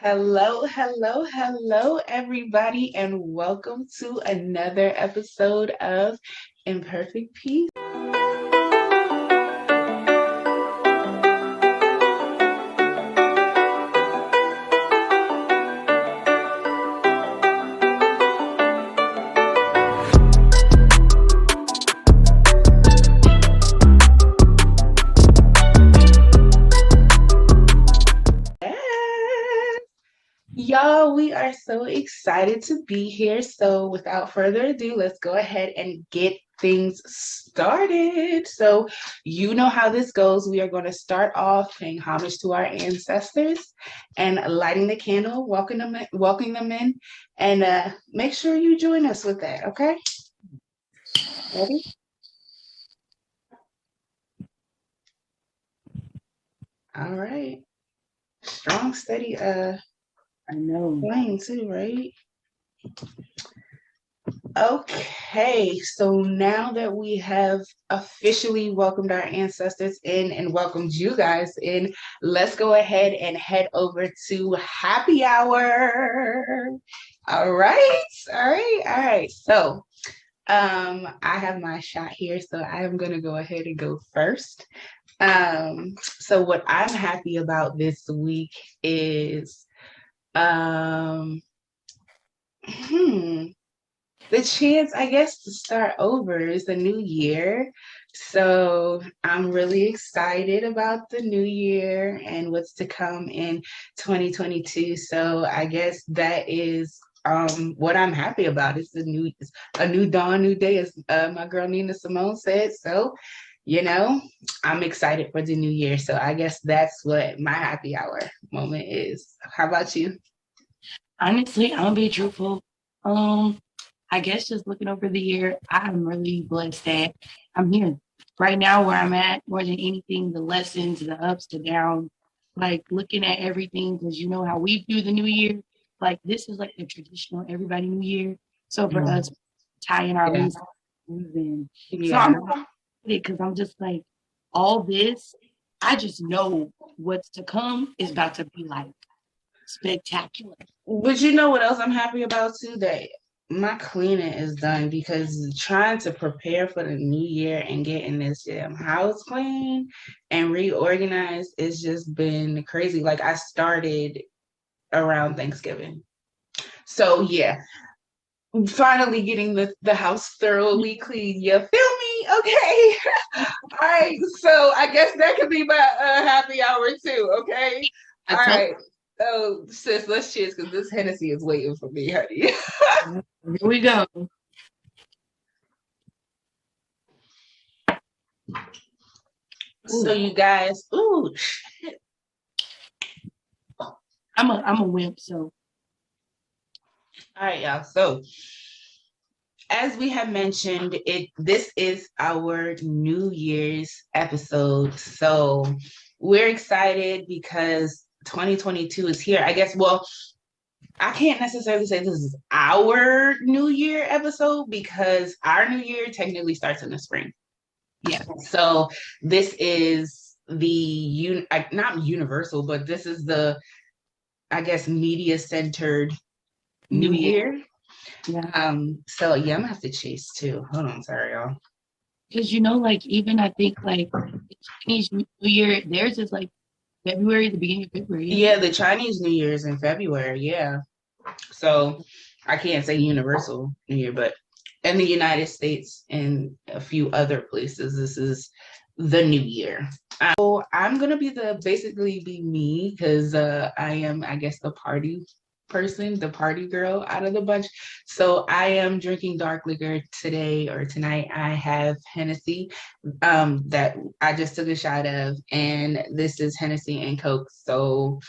Hello, everybody, and welcome to another episode of Imperfect Peace. Y'all, we are so excited to be here. So, without further ado, let's go ahead and get things started. So, you know how this goes. We are going to start off paying homage to our ancestors and lighting the candle, welcoming them in, and make sure you join us with that. Okay? Ready? All right. Strong, steady. I know. Flame too, right? Okay, so now that we have officially welcomed our ancestors in and welcomed you guys in, let's go ahead and head over to happy hour. All right. So, I have my shot here, so I am gonna go ahead and go first. So what I'm happy about this week is, um, hmm, the chance, I guess, to start over is the new year. So I'm really excited about the new year and what's to come in 2022. So I guess that is what I'm happy about. It's a new dawn, new day, as my girl Nina Simone said. So, you know, I'm excited for the new year. So I guess that's what my happy hour moment is. How about you? Honestly, I'm gonna be truthful. I guess just looking over the year, I'm really blessed that I'm here right now where I'm at. More than anything, the lessons, the ups, the downs, like looking at everything because you know how we do the new year. Like this is like the traditional everybody new year. So for Mm, us, tying our yeah. loose ends in. So Yeah. I'm excited because I'm just like all this. I just know what's to come is about to be like spectacular. But you know what else I'm happy about too? That my cleaning is done because trying to prepare for the new year and getting this damn house clean and reorganized it's just been crazy. Like I started around Thanksgiving. So yeah, finally getting the house thoroughly clean. You feel me? Okay. All right. So I guess that could be my happy hour too. Okay. I All told right. Oh, sis, let's cheers because this Hennessy is waiting for me, honey. you, here we go. So Ooh, you guys, ooh, I'm a wimp, so all right, y'all. So as we have mentioned, this is our New Year's episode. So we're excited because 2022 is here. I guess, well, I can't necessarily say this is our New Year episode because our New Year technically starts in the spring. yeah. So this is not universal, but this is the, I guess, media centered New New Year. Year. Yeah. So yeah, I'm gonna have to chase too. Hold on, sorry, y'all. Because you know, like even I think like the Chinese New Year, theirs is like February, the beginning of February, isn't Yeah, it? the Chinese New Year is in February. Yeah, so I can't say universal New Year, but in the United States and a few other places, this is the New Year. So I'm gonna be basically be me because I am, I guess, the party person, the party girl out of the bunch. So I am drinking dark liquor today or tonight. I have Hennessy that I just took a shot of, and this is Hennessy and Coke. So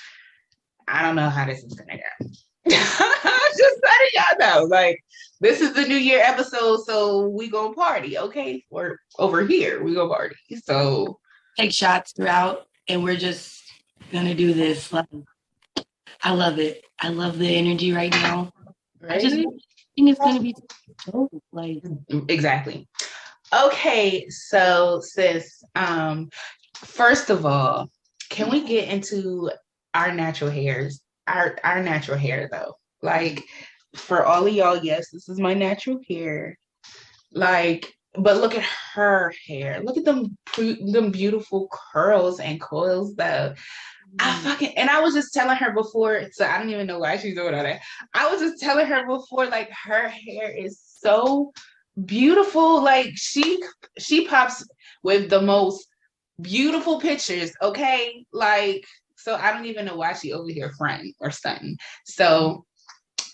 I don't know how this is gonna go. Just letting y'all know, like this is the New Year episode, so we gonna party, okay? We're over here, we gonna party. So Take shots throughout, and we're just gonna do this. Like, I love it. I love the energy right now. I just ready? think it's gonna be dope. Like, Exactly. Okay, so sis, first of all, can we get into our natural hairs? our natural hair though. Like for all of y'all, yes, this is my natural hair. Like, but look at her hair. Look at them beautiful curls and coils though. And I was just telling her before, so I don't even know why she's doing all that. I was just telling her before, like her hair is so beautiful. Like she pops with the most beautiful pictures, okay? Like, so I don't even know why she over here fronting or stunting. So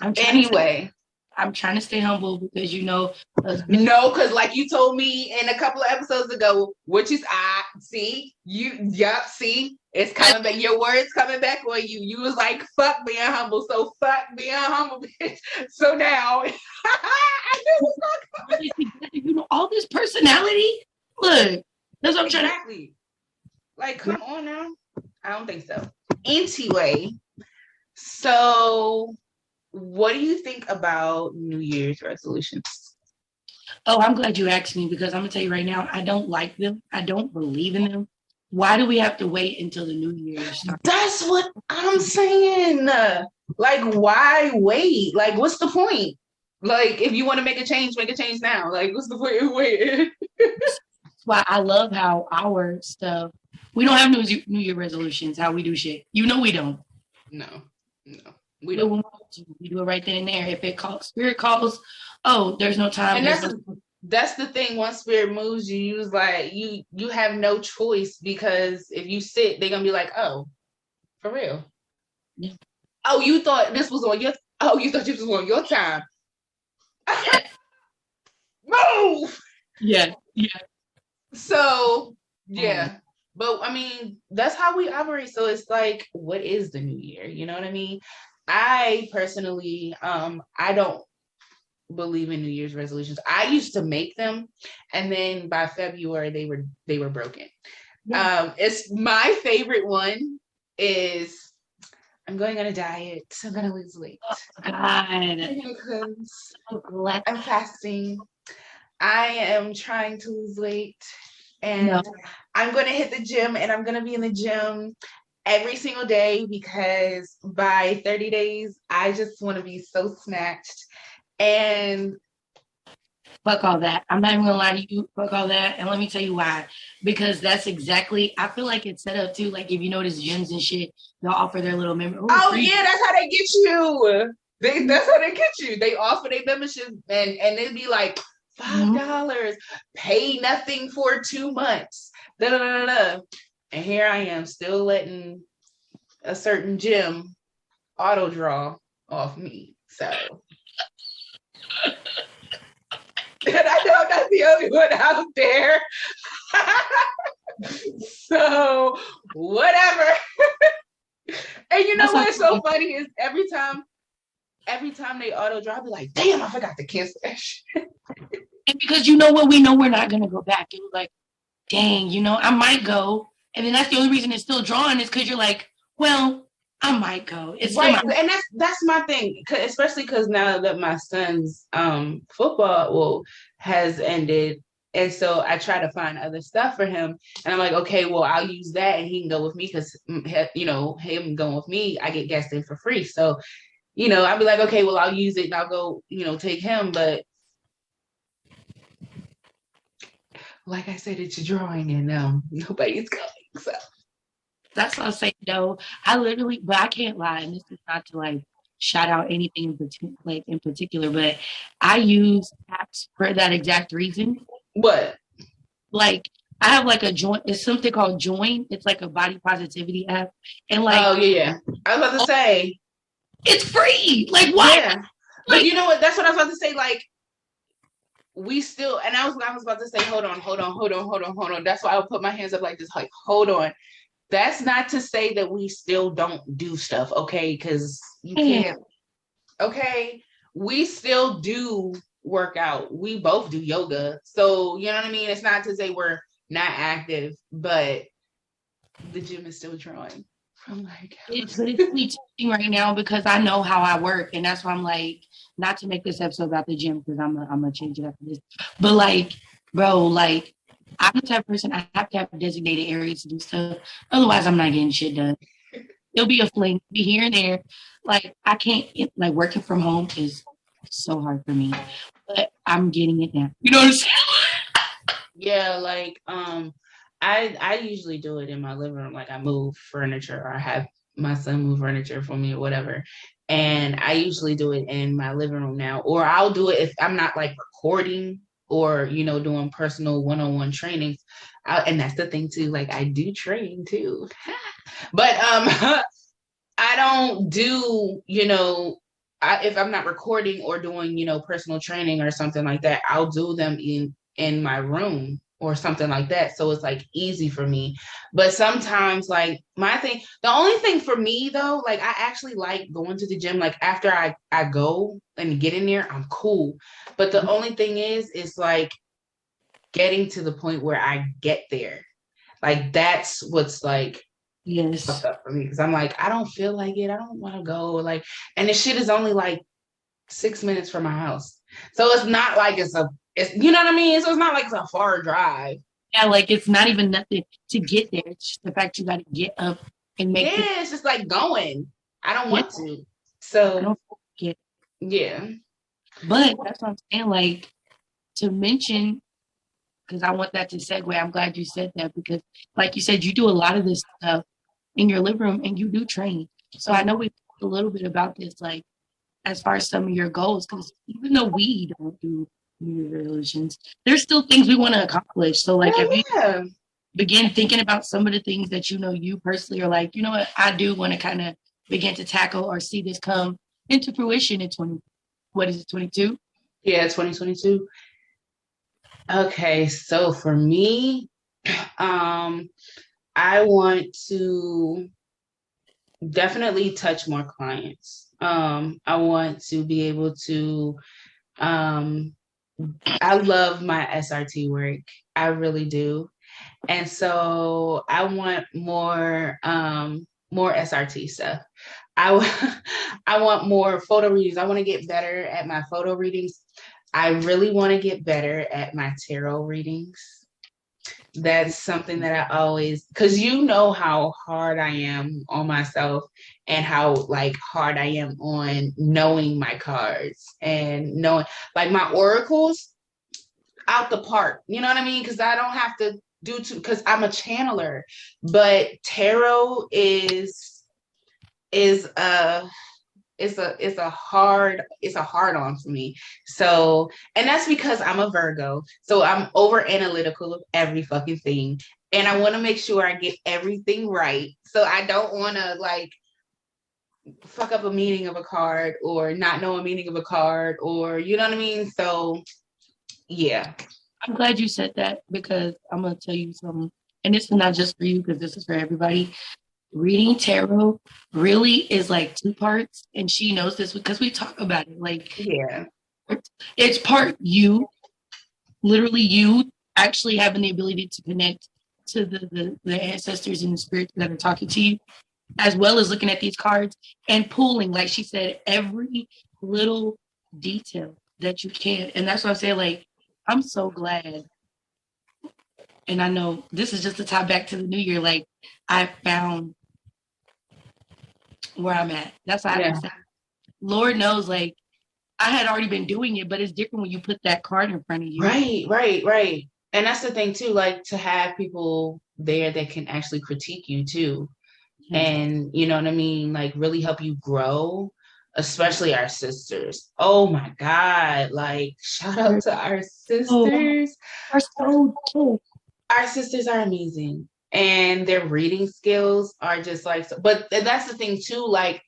anyway. I'm trying to stay humble because no, because like you told me in a couple of episodes ago, which is see it's coming back. Your words coming back on you. You was like, fuck being humble, so fuck being humble, bitch. So now I knew it was all this personality. Look, that's what I'm trying to. Like, come on now. I don't think so. Anyway, so what do you think about New Year's resolutions? Oh, I'm glad you asked me because I'm gonna tell you right now, I don't like them. I don't believe in them. Why do we have to wait until the new year starts? That's what I'm saying. Like, why wait? Like, what's the point? Like, if you want to make a change now. Like, what's the point of waiting? That's why I love how our stuff, we don't have New Year resolutions, how we do shit. You know we don't. No. We don't. We do it right then and there. If it calls, spirit calls, oh, there's no time. And that's the thing. Once spirit moves you, you was like, you have no choice because if you sit, they're gonna be like, oh, for real. Yeah. Oh, you thought this was on your time. Move. Yeah. So yeah. But I mean, that's how we operate. So it's like, what is the new year? You know what I mean? I personally, I don't believe in New Year's resolutions. I used to make them, and then by February they were broken. Yeah. It's my favorite one is I'm going on a diet. I'm gonna lose weight. Oh, God. I'm fasting. I am trying to lose weight, and I'm gonna hit the gym, and I'm gonna be in the gym every single day because by 30 days, I just want to be so snatched. And fuck all that. I'm not even gonna lie to you, fuck all that. And let me tell you why. Because that's exactly, I feel like it's set up too. Like if you notice gyms and shit, they'll offer their little membership. Oh yeah, that's how they get you. That's how they get you. They offer their membership and they'd be like $5, pay nothing for 2 months. Da, da, da, da. And here I am still letting a certain gym auto draw off me. So and I know I'm not the only one out there. So whatever. And you know what's so funny is every time they auto draw, I'll be like, damn, I forgot to cancel that shit. And because you know what, we know we're not gonna go back. It was like, dang, I might go. And then that's the only reason it's still drawn is because you're like, well, I might go. It's right, and that's my thing, especially because now that my son's football has ended, and so I try to find other stuff for him, and I'm like, okay, well, I'll use that, and he can go with me because him going with me, I get guests in for free. So, I'll be like, okay, well, I'll use it, and I'll go, take him, but like I said, it's a drawing, and nobody's coming, so. That's what I say, though. But I can't lie, and this is not to like shout out anything in particular, but I use apps for that exact reason. What? Like I have like a Join. It's something called Join. It's like a body positivity app, and like oh yeah, I was about to say it's free. Like what? Yeah. But you know what? That's what I was about to say. Like we still, and I was about to say, hold on. That's why I would put my hands up like this, like hold on. That's not to say that we still don't do stuff, okay? Because you can't. Okay, we still do work out. We both do yoga, so you know what I mean. It's not to say we're not active, but the gym is still drawing. I'm like, it's me teaching right now because I know how I work, and that's why I'm like, not to make this episode about the gym because I'm gonna change it after this. But like, bro, like. I'm the type of person I have to have designated areas to do stuff. Otherwise, I'm not getting shit done. It'll be a fling, be here and there. Like I can't like working from home is so hard for me, but I'm getting it now. You know what I'm saying? Yeah, like I usually do it in my living room. Like I move furniture or I have my son move furniture for me or whatever. And I usually do it in my living room now. Or I'll do it if I'm not like recording or, doing personal one-on-one trainings. And that's the thing too. Like I do train too. But I don't do, if I'm not recording or doing, personal training or something like that, I'll do them in my room or something like that. So it's like easy for me. But sometimes like the only thing for me though, like I actually like going to the gym. Like after I go and get in there, I'm cool. But the only thing is like getting to the point where I get there. Like that's what's like fucked Yes. up for me because I'm like, I don't feel like it. I don't want to go. Like, and the shit is only like 6 minutes from my house. So it's not like it's you know what I mean? So it's not like it's a far drive. Yeah, like it's not even nothing to get there. It's just the fact you got to get up and make the. Yeah, it's just like going. I don't Yeah, want to. I So don't get. yeah. But that's what I'm saying. Like to mention because I want that to segue. I'm glad you said that because, like you said, you do a lot of this stuff in your living room and you do train. So I know we talked a little bit about this, like as far as some of your goals, because even though we don't do New Year's resolutions, there's still things we want to accomplish. So, like, if Hell you yeah. begin thinking about some of the things that you personally are like, you know what, I do want to kind of begin to tackle or see this come into fruition in 20, what is it, 22? Yeah, 2022. Okay, so for me, um, I want to definitely touch more clients. I want to be able to um I love my SRT work. I really do. And so I want more SRT stuff. I want more photo readings. I want to get better at my photo readings. I really want to get better at my tarot readings. That's something that I always, because you know how hard I am on myself and how like hard I am on knowing my cards and knowing like my oracles out the park. You know what I mean? Because I don't have to do too, because I'm a channeler, but tarot is it's a hard on for me. So, and that's because I'm a Virgo. So I'm over analytical of every fucking thing. And I want to make sure I get everything right. So I don't want to like fuck up a meaning of a card or not know a meaning of a card or you know what I mean? So yeah. I'm glad you said that because I'm going to tell you something. And this is not just for you because this is for everybody. Reading tarot really is like two parts. And she knows this because we talk about it. Like, Yeah. it's part you, literally you actually having the ability to connect to the ancestors and the spirits that are talking to you, as well as looking at these cards and pulling, like she said, every little detail that you can. And that's what I'm saying. Like, I'm so glad. And I know this is just to tie back to the new year. Like, I found where I'm at. That's why I have Yeah. to say, Lord knows, like, I had already been doing it, but it's different when you put that card in front of you. Right. And that's the thing too, like to have people there that can actually critique you too. Yes. And you know what I mean? Like really help you grow, especially our sisters. Oh my God. Like shout out to our Oh, sisters. are so cool. Our sisters are amazing. And their reading skills are just like, but that's the thing too. Like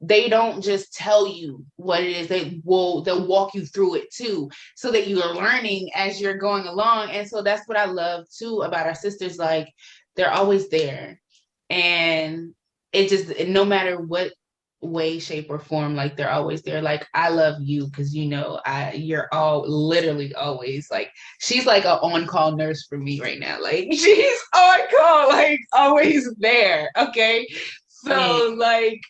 they don't just tell you what it is, they'll walk you through it too so that you're learning as you're going along. And so that's what I love too about our sisters. Like they're always there, and it just no matter what way, shape, or form, like they're always there. Like I love you because you're all literally always like she's like an on-call nurse for me right now. Like she's on call, like always there. Okay. Yeah. So like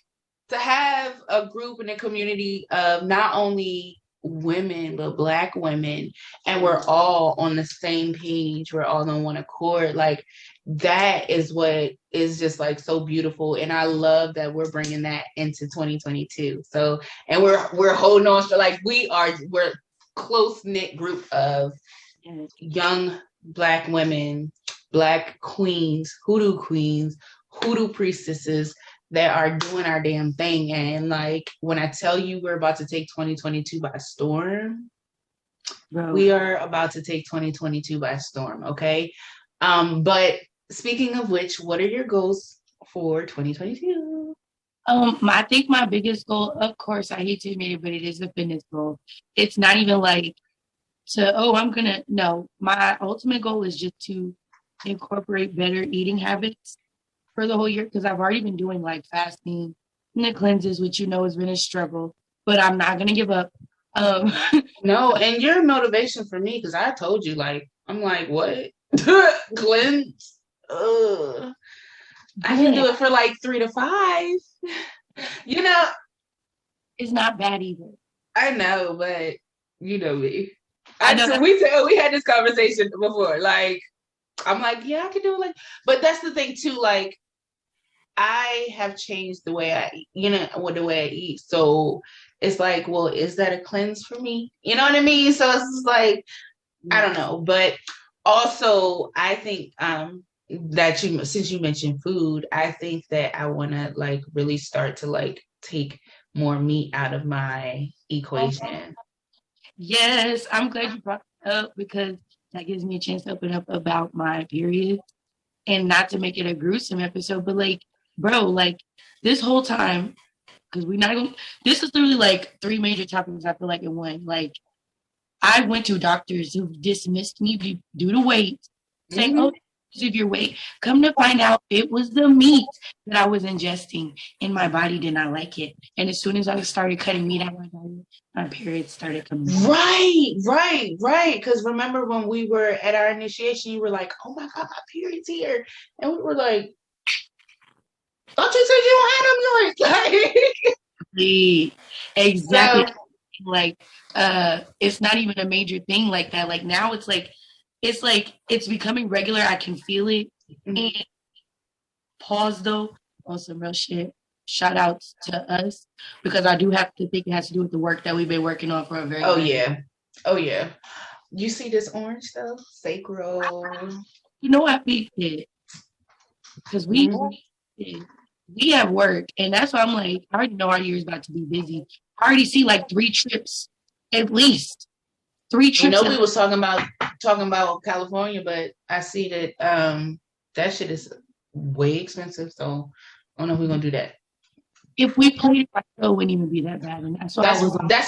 to have a group in a community of not only women, but Black women, and we're all on the same page. We're all on one accord. Like that is what is just like so beautiful, and I love that we're bringing that into 2022. So, and we're holding on to like we're close knit group of young Black women, Black queens, hoodoo priestesses that are doing our damn thing. And like when I tell you we're about to take 2022 by storm, Bro. we are about to take 2022 by storm. Okay. But speaking of which, what are your goals for 2022? I think my biggest goal, of course, I hate to admit it, but it is a fitness goal. It's not even like no, my ultimate goal is just to incorporate better eating habits for the whole year, because I've already been doing like fasting and the cleanses, which has been a struggle, but I'm not going to give up. No, and your motivation for me, because I told you, like, I'm like, what? Cleanse? I can do it for like 3 to 5. You know, it's not bad either. I know, but you know me. We had this conversation before. Like, I'm like, yeah, I can do it. Like, but that's the thing too. Like, I have changed the way I, the way I eat. So it's like, well, is that a cleanse for me? You know what I mean? So it's just like, I don't know. But also, I think that since you mentioned food, I think that I want to like really start to like take more meat out of my equation. Yes, I'm glad you brought it up, because that gives me a chance to open up about my period, and not to make it a gruesome episode, but like, bro, like this whole time, because this is literally like 3 major topics I feel like in one. Like, I went to doctors who dismissed me due to weight, saying, mm-hmm. Oh, of your weight. Come to find out, it was the meat that I was ingesting, and my body did not like it. And as soon as I started cutting meat out of my body, my period started coming. Right. Because remember when we were at our initiation, you were like, "Oh my God, my period's here," and we were like, "Thought you said you don't have them yours." Exactly. So, like, it's not even a major thing like that. Like now, it's it's becoming regular. I can feel it. Mm-hmm. And pause though, on some real shit. Shout outs to us, because I do have to think it has to do with the work that we've been working on for a very long time. Oh yeah. You see this orange stuff? Sacral. I picked it because we have work, and that's why I'm like, I already know our year is about to be busy. I already see like 3 trips, at least 3 trips. We was talking about California, but I see that that shit is way expensive. So I don't know if we're gonna do that. If we played it, it wouldn't even be that bad. And that's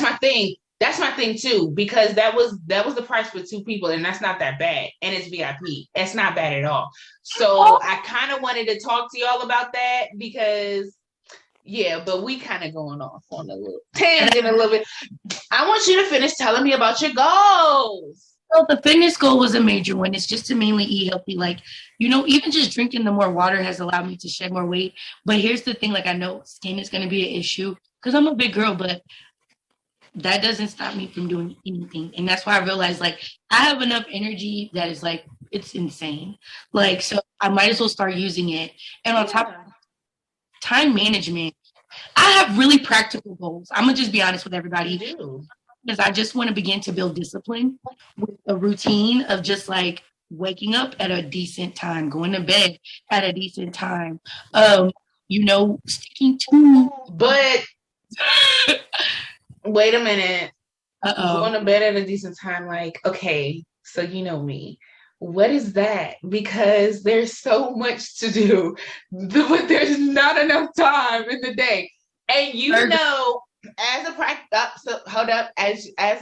my thing. That's my thing too, because that was the price for 2 people, and that's not that bad. And it's VIP. It's not bad at all. So I kind of wanted to talk to y'all about that, because but we kind of going off on a little tangent a little bit. I want you to finish telling me about your goals. Well, the fitness goal was a major one. It's just to mainly eat healthy. Like, even just drinking the more water has allowed me to shed more weight. But here's the thing, like, I know skin is going to be an issue because I'm a big girl, but that doesn't stop me from doing anything. And that's why I realized, like, I have enough energy that is like, it's insane. Like, so I might as well start using it. And on top of time management, I have really practical goals. I'm going to just be honest with everybody. You do. Because I just want to begin to build discipline with a routine of just like waking up at a decent time, going to bed at a decent time, sticking to. But wait a minute. Going to bed at a decent time, like, okay, so you know me. What is that? Because there's so much to do, but there's not enough time in the day. And as a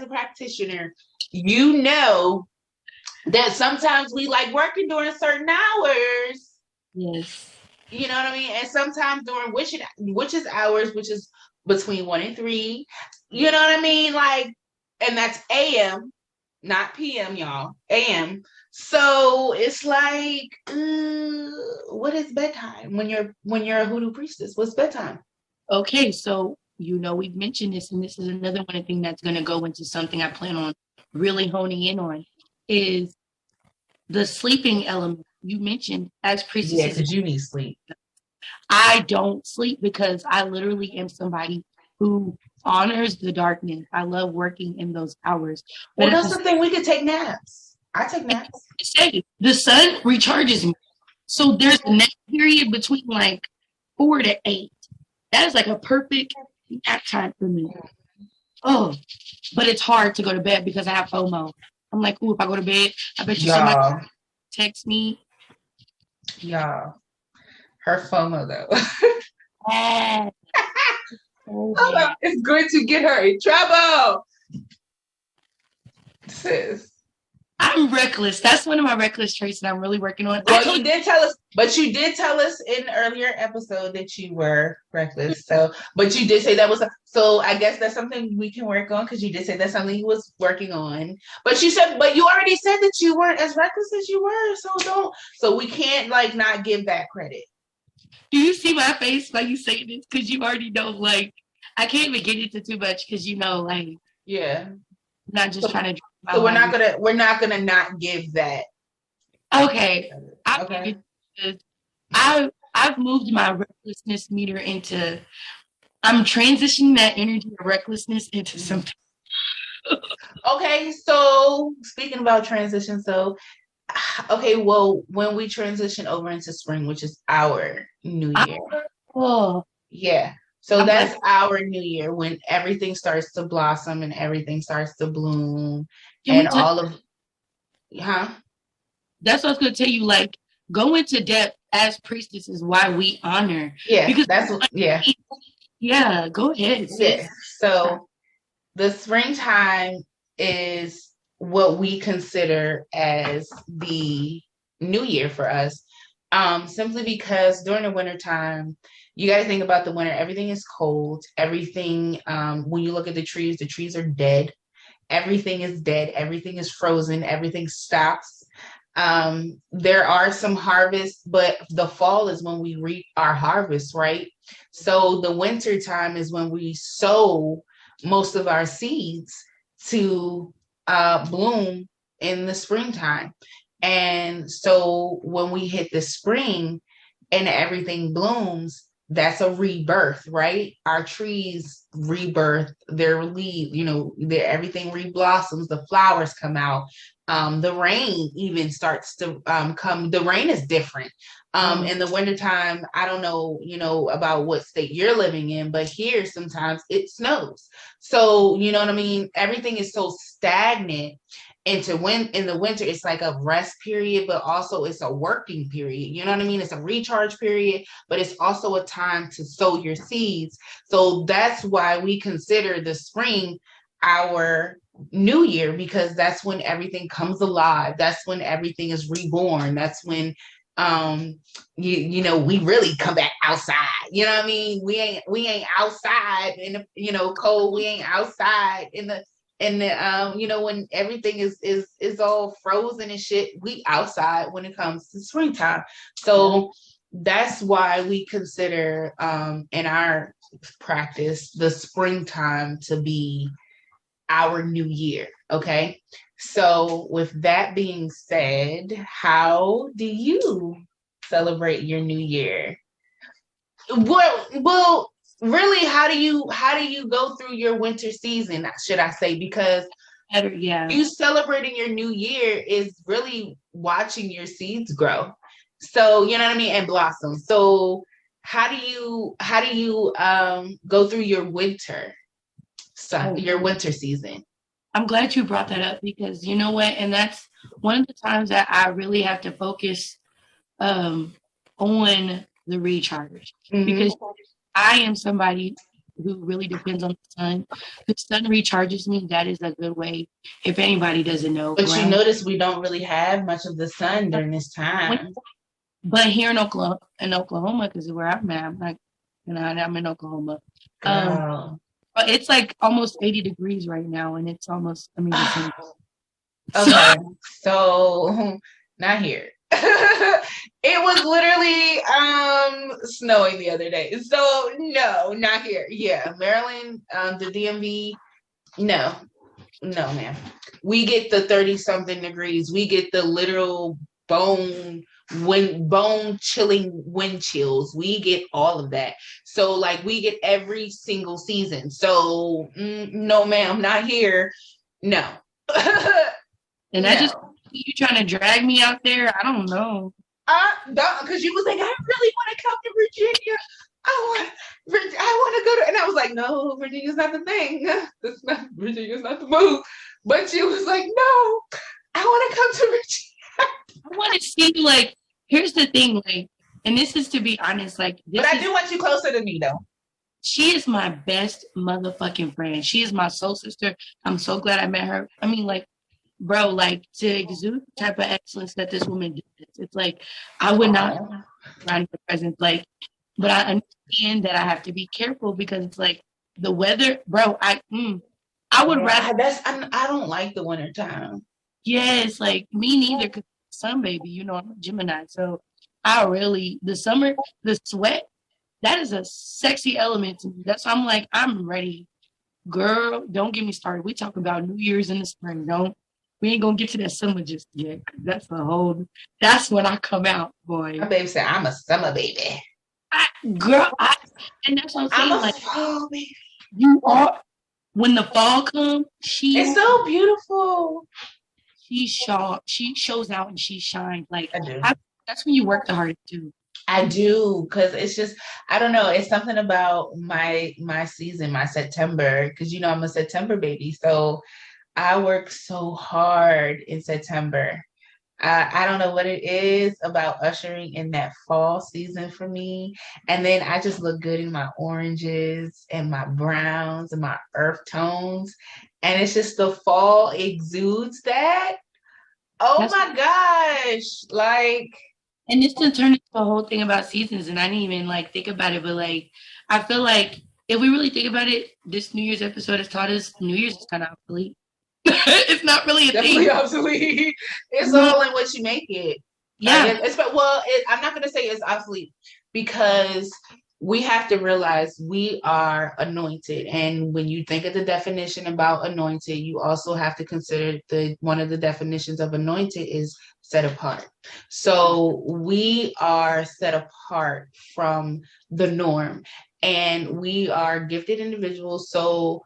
practitioner, that sometimes we like working during certain hours. Yes. You know what I mean? And sometimes during witches hours, which is between 1 and 3. You know what I mean? Like, and that's AM, not PM, y'all. AM. So it's like, what is bedtime when you're a hoodoo priestess? What's bedtime? Okay, so we've mentioned this, and this is another one thing that's going to go into something I plan on really honing in on, is the sleeping element. You mentioned as Yeah, priestesses. because you need sleep. I don't sleep because I literally am somebody who honors the darkness. I love working in those hours. Well, that's the thing. We could take naps. I take naps. Say the sun recharges me. So there's a nap period between like 4 to 8. That is like a perfect nap time for me. Oh, but it's hard to go to bed because I have FOMO. I'm like, ooh, if I go to bed, I bet you somebody text me. Y'all, her FOMO though. It's going to get her in trouble. Sis. I'm reckless. That's one of my reckless traits that I'm really working on. Well, you did tell us in an earlier episode that you were reckless. So, but you did say that was so. I guess that's something we can work on because you did say that's something you was working on. But you already said that you weren't as reckless as you were. So we can't like not give that credit. Do you see my face while you say this? Because you already know, like, I can't even get into too much because like, yeah, not just trying to. So we're not gonna not give that. Okay. I've moved my recklessness meter into. I'm transitioning that energy of recklessness into something. Okay, so speaking about transition, well, when we transition over into spring, which is our new year. Yeah. So that's our new year when everything starts to blossom and everything starts to bloom and all of, huh? That's what I was going to tell you. Like, go into depth as priestess is why we honor. Yeah, because Yeah, go ahead. Yeah. So the springtime is what we consider as the new year for us. Simply because during the wintertime, you got to think about the winter. Everything is cold. Everything, when you look at the trees are dead. Everything is dead. Everything is frozen. Everything stops. There are some harvests, but the fall is when we reap our harvest, right? So the winter time is when we sow most of our seeds to bloom in the springtime. And so when we hit the spring and everything blooms, that's a rebirth, right? Our trees rebirth, their leaves, everything reblossoms, the flowers come out. The rain even starts to come. The rain is different. In the wintertime, I don't know, about what state you're living in, but here sometimes it snows. So, you know what I mean? Everything is so stagnant. In the winter, it's like a rest period, but also it's a working period. You know what I mean? It's a recharge period, but it's also a time to sow your seeds. So that's why we consider the spring our new year, because that's when everything comes alive. That's when everything is reborn. That's when we really come back outside. You know what I mean? We ain't outside in the cold. We ain't outside in the when everything is all frozen and shit. We outside when it comes to springtime. So that's why we consider in our practice the springtime to be our new year. Okay. So with that being said, how do you celebrate your new year? Well, really, how do you go through your winter season, should I say? Because you celebrating your new year is really watching your seeds grow. So, you know what I mean? And blossom. So how do you go through your winter season? I'm glad you brought that up, because you know what? And that's one of the times that I really have to focus on the recharge, because I am somebody who really depends on the sun. The sun recharges me. That is a good way, if anybody doesn't know. But you notice we don't really have much of the sun during this time. But here in Oklahoma, because where I'm at, I'm in Oklahoma. But it's like almost 80 degrees right now, and it's almost, okay, so not here. It was literally snowing the other day. So no, not here. Yeah, Maryland, the DMV, no, no, man. We get the 30 something degrees. We get the literal bone bone chilling wind chills. We get all of that. So like we get every single season. So no, ma'am, not here. No. And I just, No. you trying to drag me out there? I don't know. Because you was like, I really want to come to Virginia. I want to go to, and I was like, no, Virginia's not the thing. That's not Virginia's not the move. But she was like, no, I want to come to Virginia. I want to see, like, here's the thing, like, and this is to be honest, like, But I do want you closer to me, though. she is my best motherfucking friend. She is my soul sister. I'm so glad I met her. I mean, like, bro, like to exude the type of excellence that this woman does. It's like I would not around her presence, like, but I understand that I have to be careful because it's like the weather, bro. I would rather. I don't like the winter time. Yes, like me neither. Cause sun baby, you know, I'm a Gemini, so I really the summer, the sweat. That is a sexy element to me. That's why I'm like, I'm ready. Girl, don't get me started. We talk about New Year's in the spring. We ain't gonna get to that summer just yet. That's when I come out, boy. My baby said, I'm a summer baby. Girl, and that's what I'm saying. I'm a Like, fall baby. you are, when the fall comes, It's so beautiful. she shows out and she shines. Like, I do. That's when you work the hardest too. I do, because it's just, I don't know, it's something about my season, my September, because you know I'm a September baby. So I work so hard in September. I don't know what it is about ushering in that fall season for me. And then I just look good in my oranges and my browns and my earth tones. And it's just the fall exudes that. Oh That's my gosh. Like, And this to turn into a whole thing about seasons, and I didn't even like think about it, but like I feel like if we really think about it, this New Year's episode has taught us New Year's is kind of obsolete. It's not really a definitely thing. obsolete. It's all in what you make it. Yeah. I'm not going to say it's obsolete because we have to realize we are anointed. And when you think of the definition about anointed, you also have to consider one of the definitions of anointed is set apart. So we are set apart from the norm and we are gifted individuals. So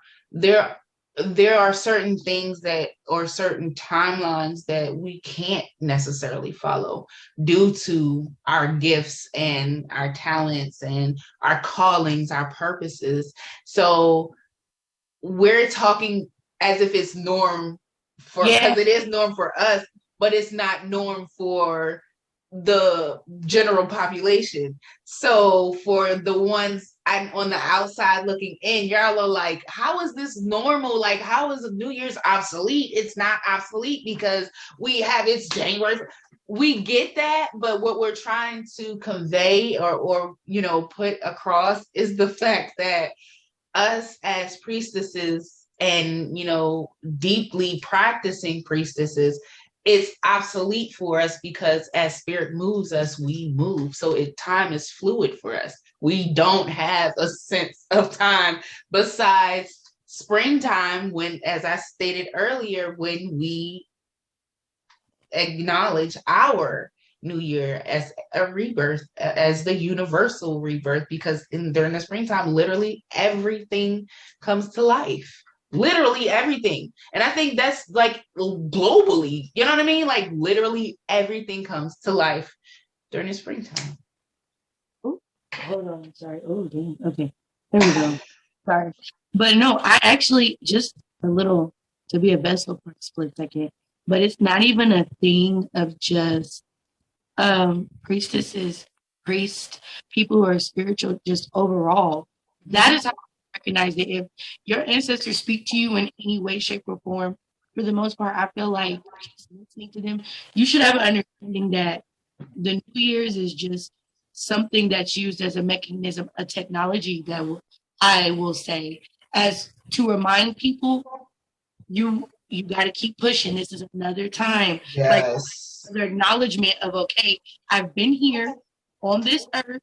there are certain things that or certain timelines that we can't necessarily follow due to our gifts and our talents and our callings, our purposes. So we're talking as if it's norm because it is norm for us, but it's not norm for the general population. So for the ones I'm on the outside looking in, y'all are like, how is this normal? Like, how is New Year's obsolete? It's not obsolete because we have it's January. We get that, but what we're trying to convey or put across is the fact that us as priestesses and deeply practicing priestesses, it's obsolete for us because as spirit moves us, we move. So time is fluid for us. We don't have a sense of time besides springtime when, as I stated earlier, when we acknowledge our new year as a rebirth, as the universal rebirth, because during the springtime, literally everything comes to life. Literally everything. And I think that's like globally, you know what I mean? Like literally everything comes to life during the springtime. Ooh, hold on, sorry. Oh, damn. Okay, there we go. Sorry, but no, I actually just a little to be a vessel for a split second, but it's not even a thing of just priestesses, priests, people who are spiritual, just overall. That is how I recognize it. If your ancestors speak to you in any way, shape, or form, for the most part, I feel like just listening to them, you should have an understanding that the New Year's is just something that's used as a mechanism, a technology I will say, as to remind people, you got to keep pushing. This is another time. Yes. Like the acknowledgement of, okay, I've been here on this earth.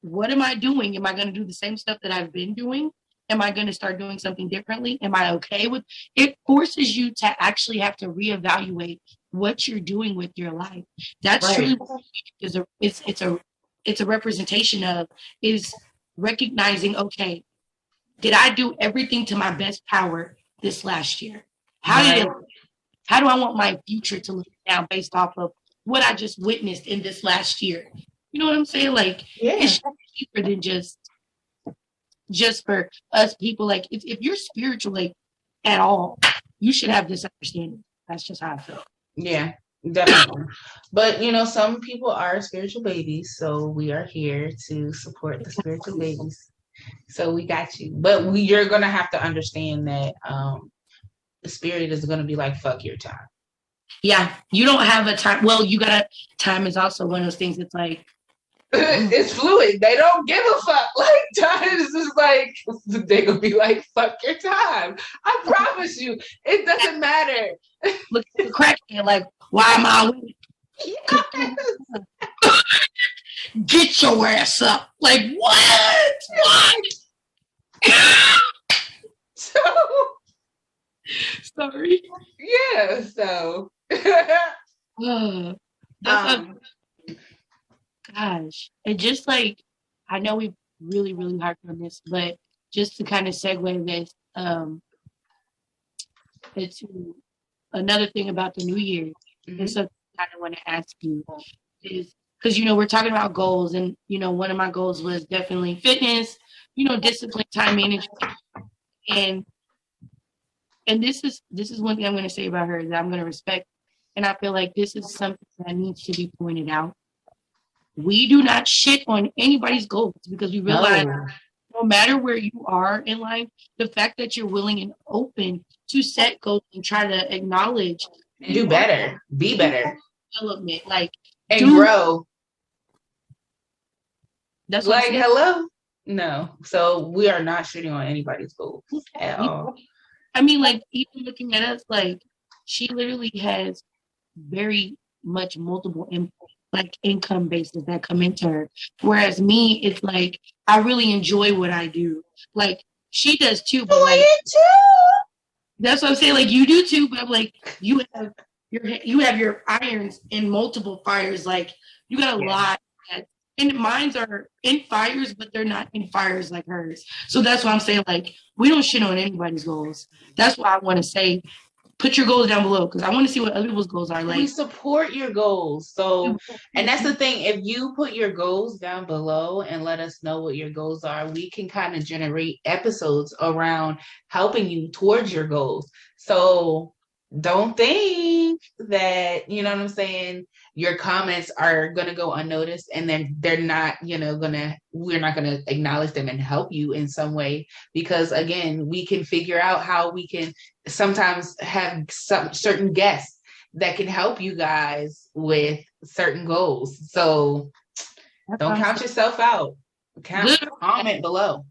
What am I doing? Am I going to do the same stuff that I've been doing? Am I going to start doing something differently? Am I okay with it? Forces you to actually have to reevaluate what you're doing with your life. That's truly it's a representation of is recognizing, okay, did I do everything to my best power this last year? How do I want my future to look now based off of what I just witnessed in this last year? You know what I'm saying? Like, it's deeper than just for us people. Like, if you're spiritual, like, at all, you should have this understanding. That's just how I feel. Yeah, definitely. But, you know, some people are spiritual babies, so we are here to support the spiritual babies. So we got you. But you're going to have to understand that the spirit is going to be like, fuck your time. Yeah, you don't have a time. Well, time is also one of those things that's like, it's fluid. They don't give a fuck. Like, time is just like, they're going to be like, fuck your time. I promise you, it doesn't matter. Look at the crackhead, like, why am I winning? Get your ass up. Like, what? So, sorry. Yeah, so. Gosh. And just like, I know we really, really harped on this, but just to kind of segue this into another thing about the new year, and something I kind of want to ask you is, because, you know, we're talking about goals, and, you know, one of my goals was definitely fitness, you know, discipline, time management. And this is one thing I'm going to say about her that I'm going to respect. And I feel like this is something that needs to be pointed out. We do not shit on anybody's goals, because we realize no matter where you are in life, the fact that you're willing and open to set goals and try to acknowledge, do better, be better, development, like, and grow. That's like, hello. No, so we are not shitting on anybody's goals at all. I mean, like, even looking at us, like, she literally has very much multiple income bases that come into her. Whereas me, it's like, I really enjoy what I do. Like, she does too, but like, that's what I'm saying. Like, you do too, but I'm like, you have your irons in multiple fires. Like, you got a lot. And mines are in fires, but they're not in fires like hers. So that's why I'm saying, like, we don't shit on anybody's goals. That's why I want to say, put your goals down below, because I want to see what other people's goals are. Like, we support your goals. So, and that's the thing. If you put your goals down below and let us know what your goals are, we can kind of generate episodes around helping you towards your goals. So don't think that, you know what I'm saying, your comments are going to go unnoticed, and then they're not, you know, we're not going to acknowledge them and help you in some way, because again, we can figure out how we can sometimes have some certain guests that can help you guys with certain goals. So don't count yourself out. Comment below.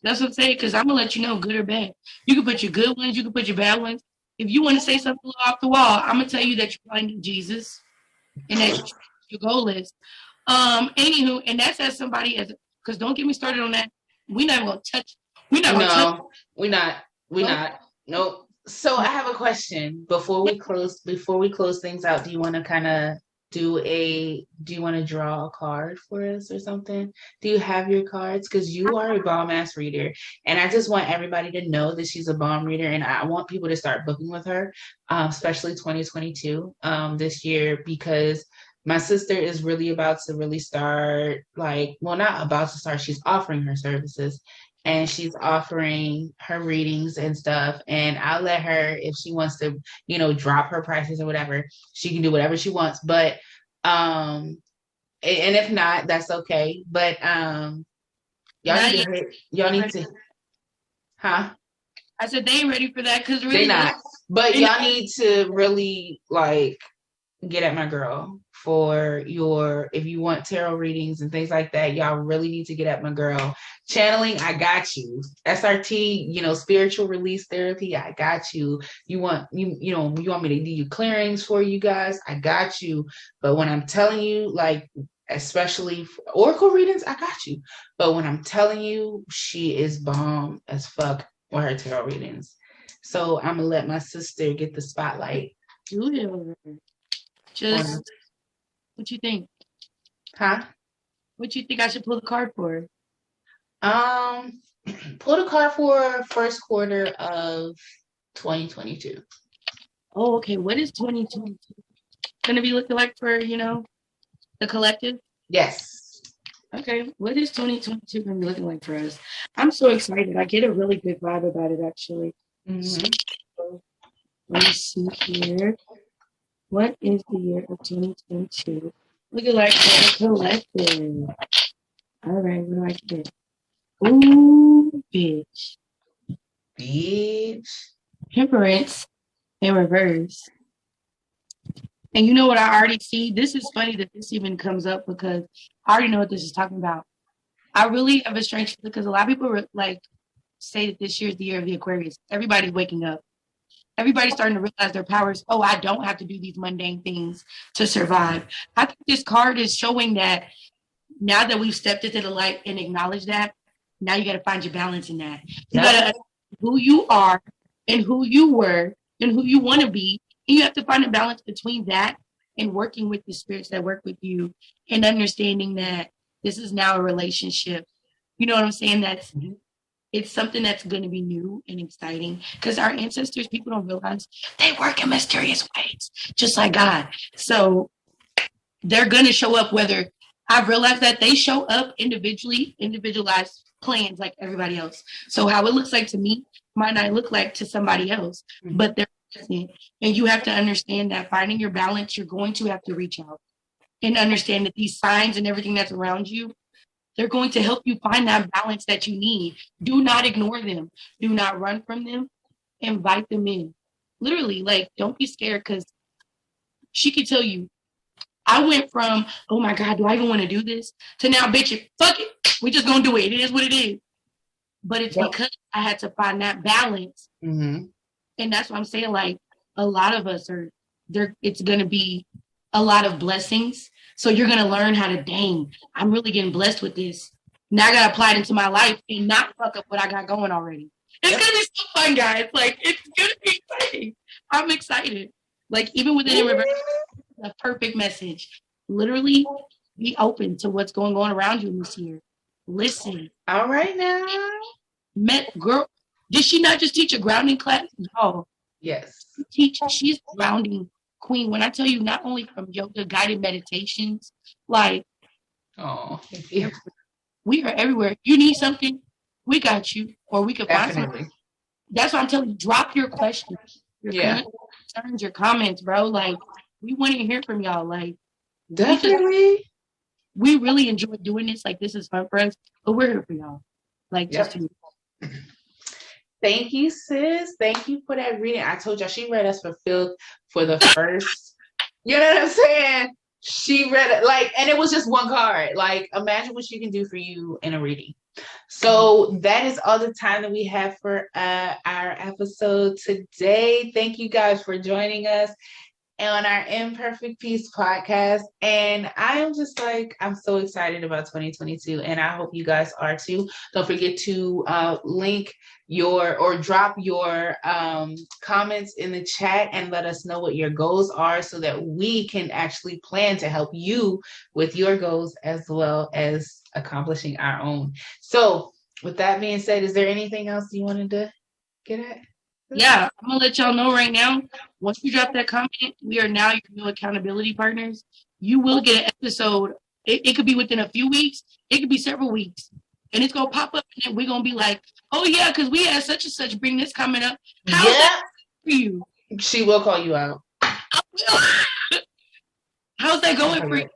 That's what I'm saying, because I'm going to let you know, good or bad. You can put your good ones, you can put your bad ones. If you want to say something off the wall, I'm going to tell you that you're finding Jesus and that your goal is. Anywho, and that's as somebody because don't get me started on that. We're not going to touch. We're not. Nope. So I have a question before we close things out. Do you want to draw a card for us or something? Do you have your cards? Because you are a bomb ass reader, and I just want everybody to know that she's a bomb reader, and I want people to start booking with her, especially 2022 this year, because my sister is really about to start, not about to start, she's offering her services, and she's offering her readings and stuff. And I'll let her, if she wants to, you know, drop her prices or whatever, she can do whatever she wants. But, and if not, that's okay. But, y'all need to, huh? I said, they ain't ready for that, because really they're not. But y'all need to really, get at my girl for if you want tarot readings and things like that, y'all really need to get at my girl. Channeling, I got you. SRT, spiritual release therapy, I got you. You want you want me to do you clearings for you guys, I got you. But when I'm telling you, like, especially oracle readings, I got you. But when I'm telling you, she is bomb as fuck with her tarot readings. So I'm gonna let my sister get the spotlight. Just what you think? Huh? What you think I should pull the card for? Pull the card for first quarter of 2022. Oh, okay. What is 2022 gonna be looking like for, the collective? Yes. Okay. What is 2022 gonna be looking like for us? I'm so excited. I get a really good vibe about it, actually. Mm-hmm. So, let me see here. What is the year of 2022 looking like for the collective? All right, what do I get? Ooh, bitch. Temperance in reverse. And you know what I already see? This is funny that this even comes up because I already know what this is talking about. I really have a strange feeling because a lot of people say that this year is the year of the Aquarius. Everybody's waking up. Everybody's starting to realize their powers. Oh, I don't have to do these mundane things to survive. I think this card is showing that now that we've stepped into the light and acknowledged that, now you got to find your balance in that. You got to who you are and who you were and who you want to be. And you have to find a balance between that and working with the spirits that work with you and understanding that this is now a relationship. You know what I'm saying? It's something that's going to be new and exciting because our ancestors, people don't realize they work in mysterious ways, just like God. So they're going to show up whether I've realized that they show up individualized plans like everybody else. So how it looks like to me might not look like to somebody else, but they're present. And you have to understand that finding your balance, you're going to have to reach out and understand that these signs and everything that's around you, they're going to help you find that balance that you need. Do not ignore them. Do not run from them. Invite them in. Literally, like, don't be scared because she could tell you, I went from, oh my God, do I even want to do this? To now, bitch, fuck it. We just gonna do it. It is what it is. But it's because I had to find that balance. Mm-hmm. And that's what I'm saying. Like, a lot of us are there. It's going to be a lot of blessings. So you're going to learn how to, dang, I'm really getting blessed with this. Now I got to apply it into my life and not fuck up what I got going already. It's going to be so fun, guys. Like, it's going to be exciting. I'm excited. Like, even within it, reverse, a perfect message. Literally be open to what's going on around you this year. Listen. All right now. Girl, did she not just teach a grounding class? No. Yes. She's grounding queen. When I tell you, not only from yoga, guided meditations, like, we are everywhere. You need something, we got you, or we could find something. That's why I'm telling you, drop your questions, your concerns, your comments, bro. Like, we want to hear from y'all. Like, definitely. We really enjoy doing this. Like, this is fun for us, but we're here for y'all. Like, just to. Thank you, sis. Thank you for that reading. I told y'all she read us for filth for the first. You know what I'm saying? She read it and it was just one card. Like, imagine what she can do for you in a reading. So that is all the time that we have for our episode today. Thank you guys for joining us on our Imperfect Peace podcast. And I am just I'm so excited about 2022, and I hope you guys are too. Don't forget to link drop your comments in the chat and let us know what your goals are so that we can actually plan to help you with your goals as well as accomplishing our own. So with that being said, is there anything else you wanted to get at? Yeah, I'm gonna let y'all know right now. Once you drop that comment, we are now your new accountability partners. You will get an episode. It could be within a few weeks. It could be several weeks, and it's gonna pop up, and we're gonna be like, "Oh yeah," because we had such and such bring this comment up. How's that for you? She will call you out. How's that going for you?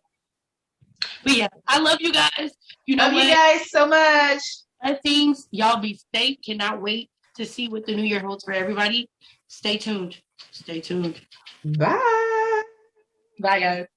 But yeah, I love you guys. You know love you guys so much. Blessings. Y'all be safe. Cannot wait to see what the new year holds for everybody. Stay tuned. Stay tuned. Bye. Bye, guys.